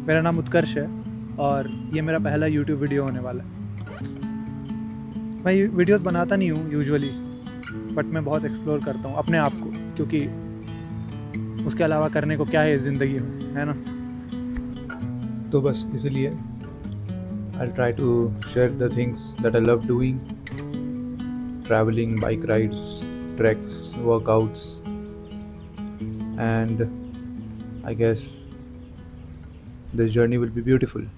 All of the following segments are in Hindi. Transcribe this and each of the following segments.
मेरा नाम उत्कर्ष है और ये मेरा पहला यूट्यूब वीडियो होने वाला है। मैं वीडियोस बनाता नहीं हूँ यूजुअली, बट मैं बहुत एक्सप्लोर करता हूँ अपने आप को, क्योंकि उसके अलावा करने को क्या है ज़िंदगी में, है ना। तो बस इसलिए I'll try to share the things that I love doing: traveling, bike rides, treks, workouts, and I guess this journey will be beautiful.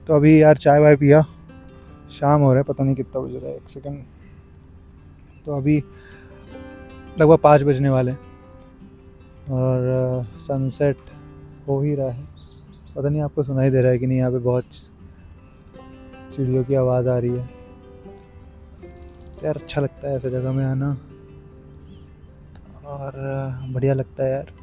तो अभी यार चाय वाय पिया, शाम हो रहा है, पता नहीं कितना बज रहा है, 1 सेकंड। तो अभी लगभग 5 बजने वाले हैं और सनसेट हो ही रहा है। पता नहीं आपको सुनाई दे रहा है कि नहीं, यहाँ पे बहुत चिड़ियों की आवाज़ आ रही है। यार अच्छा लगता है ऐसे जगह में आना और बढ़िया लगता है यार।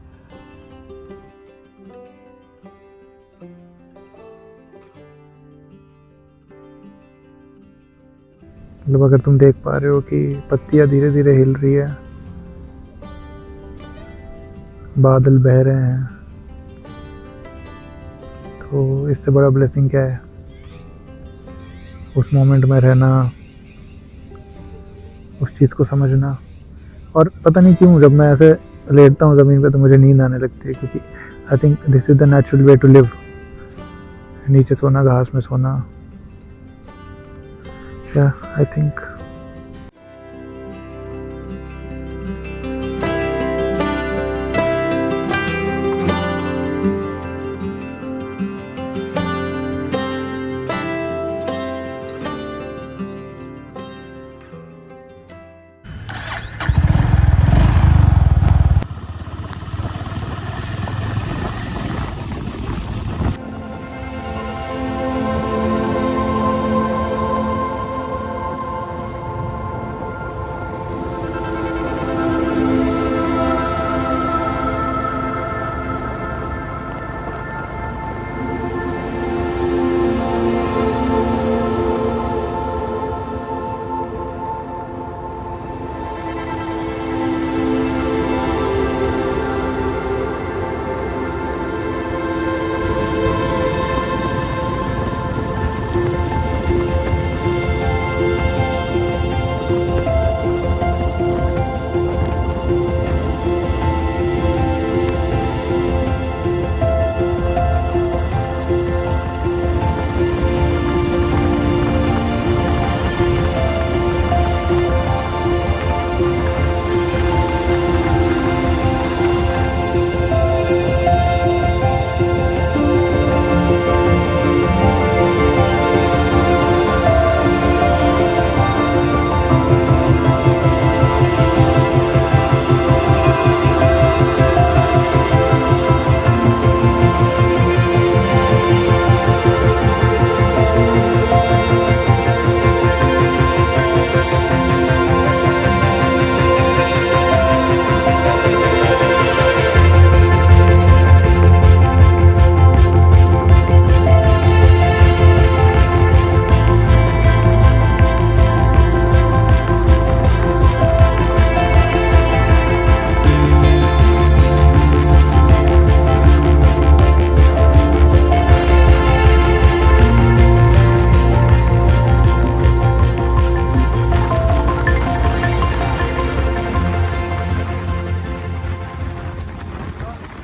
मतलब अगर तुम देख पा रहे हो कि पत्तियां धीरे धीरे हिल रही है, बादल बह रहे हैं, तो इससे बड़ा ब्लेसिंग क्या है। उस मोमेंट में रहना, उस चीज़ को समझना। और पता नहीं क्यों जब मैं ऐसे लेटता हूँ ज़मीन पे तो मुझे नींद आने लगती है, क्योंकि I think this is the natural way to live. नीचे सोना, घास में सोना, या आई थिंक